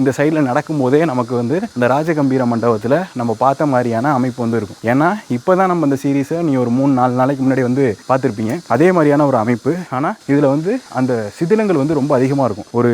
இந்த சைடில் நடக்கும்போதே நமக்கு வந்து இந்த ராஜகம்பீர மண்டபத்தில் நம்ம பார்த்த மாதிரியான அமைப்பு வந்து இருக்கும். ஏன்னா இப்போ தான் நம்ம இந்த சீரீஸை நீ ஒரு 3-4 நாளைக்கு முன்னாடி வந்து பார்த்துருப்பீங்க. அதே மாதிரியான ஒரு அமைப்பு. ஆனால் இதில் வந்து அந்த சிதிலங்கள் வந்து ரொம்ப அதிகமாக இருக்கும். ஒரு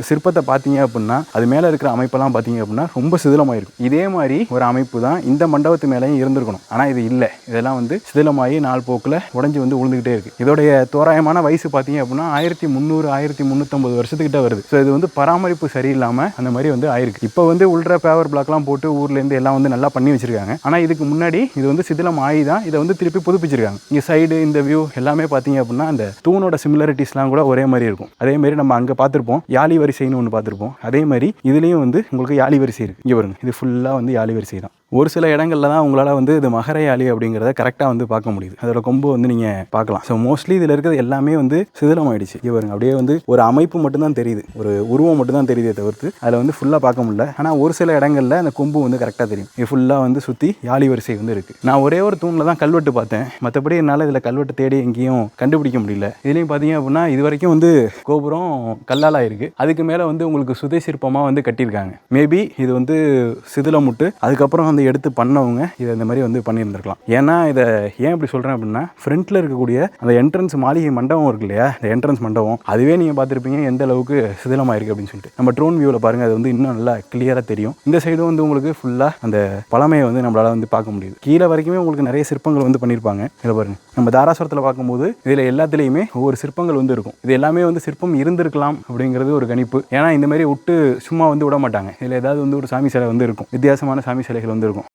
சிற்பத்தை பார்த்தீங்க அப்படின்னா அது மேலே இருக்கிற அமைப்பெல்லாம் பார்த்தீங்க அப்படின்னா ரொம்ப சிதிலமாக இருக்கும். இதே மாதிரி ஒரு அமைப்பு தான் இந்த மண்டபத்து மேலேயும் இருந்திருக்கணும். ஆனால் இது இல்லை. இதெல்லாம் வந்து சிதிலமாகி நாள் போக்கில் உடஞ்சி வந்து விழுந்துக்கிட்டே இருக்குது. இதோடைய தோராயமான வயசு பார்த்தீங்க அப்படின்னா 1300-1350 வருஷத்துக்கிட்ட வருது. ஸோ இது வந்து பராமரிப்பு சரியில்லாமல் அந்த மாதிரி வந்து ஆயிருக்கு. இப்போ வந்து உள்ட்ரா பேவர் பிளாக்லாம் போட்டு ஊர்லேருந்து எல்லாம் வந்து நல்லா பண்ணி வச்சிருக்காங்க. ஆனால் இதுக்கு முன்னாடி இது வந்து சிதிலம் ஆகி தான் இதை வந்து திருப்பி புதுப்பிச்சிருக்காங்க. இங்கே சைடு இந்த வியூ எல்லாமே பார்த்தீங்க அப்படின்னா அந்த தூணோட சிமிலாரிட்டிஸ்லாம் கூட ஒரே மாதிரி இருக்கும். அதே மாதிரி நம்ம அங்கே பார்த்துருப்போம் யாழி வரிசைன்னு ஒன்று பார்த்துருப்போம். அதே மாதிரி இதுலேயும் வந்து உங்களுக்கு யாழி வரிசை இருக்குது. இங்கே வருங்க, இது ஃபுல்லாக வந்து யாழி வரிசை தான். ஒரு சில இடங்களில் தான் உங்களால் வந்து இது மகர யாழி அப்படிங்கிறத கரெக்டாக வந்து பார்க்க முடியுது. அதோட கொம்பு வந்து நீங்கள் பார்க்கலாம். ஸோ மோஸ்ட்லி இதில் இருக்கிறது எல்லாமே வந்து சிதிலம் ஆயிடுச்சு. இங்கே பாருங்க, அப்படியே வந்து ஒரு அமைப்பு மட்டும்தான் தெரியுது, ஒரு உருவம் மட்டும்தான் தெரியுதே தவிர்த்து அதில் வந்து ஃபுல்லாக பார்க்க முடியல. ஆனால் ஒரு சில இடங்களில் அந்த கொம்பு வந்து கரெக்டாக தெரியும். இது ஃபுல்லாக வந்து சுற்றி யாழி வரிசை வந்து இருக்குது. நான் ஒரே ஒரு தூணில் தான் கல்வெட்டு பார்த்தேன். மற்றபடி என்னால் இதில் கல்வெட்டு தேடி எங்கேயும் கண்டுபிடிக்க முடியல. இதுலேயும் பார்த்தீங்க அப்படின்னா இது வரைக்கும் வந்து கோபுரம் கல்லால் இருக்குது. அதுக்கு மேலே வந்து உங்களுக்கு சுதை சிற்பமாக வந்து கட்டியிருக்காங்க. மேபி இது வந்து சிதிலம் முட்டு அதுக்கப்புறம் வந்து எடுத்து பண்ணவங்க இதை இந்த மாதிரி வந்து பண்ணியிருந்திருக்கலாம். ஏன்னா இதை ஏன் இப்படி சொல்கிறேன் அப்படின்னா ஃப்ரண்ட்டில் இருக்கக்கூடிய அந்த என்ட்ரன்ஸ் மாளிகை மண்டபம் இருக்கு இல்லையா, இந்த என்ட்ரன்ஸ் மண்டபம் அதுவே நீங்கள் பார்த்துருப்பீங்க எந்த அளவுக்கு சிதிலமாக இருக்குது அப்படின்னு சொல்லிட்டு. நம்ம ட்ரோன் வியூவில் பாருங்கள், அது வந்து இன்னும் நல்லா கிளியராக தெரியும். இந்த சைடும் வந்து உங்களுக்கு ஃபுல்லாக அந்த பழமையை வந்து நம்மளால் வந்து பார்க்க முடியுது. கீழே வரைக்குமே உங்களுக்கு நிறைய சிற்பங்கள் வந்து பண்ணியிருப்பாங்க. இதில் பாருங்கள், நம்ம தாராசுரத்தில் பார்க்கும்போது இதில் எல்லாத்துலேயுமே ஒவ்வொரு சிற்பங்கள் வந்து இருக்கும். இது எல்லாமே வந்து சிற்பம் இருந்திருக்கலாம் அப்படிங்கிறது ஒரு கணிப்பு. ஏன்னா இந்த மாதிரி விட்டு சும்மா வந்து விட மாட்டாங்க. இதில் ஏதாவது வந்து ஒரு சாமி சிலை வந்து இருக்கும், வித்தியாசமான சாமி சிலைகள் வந்து இருக்கும்.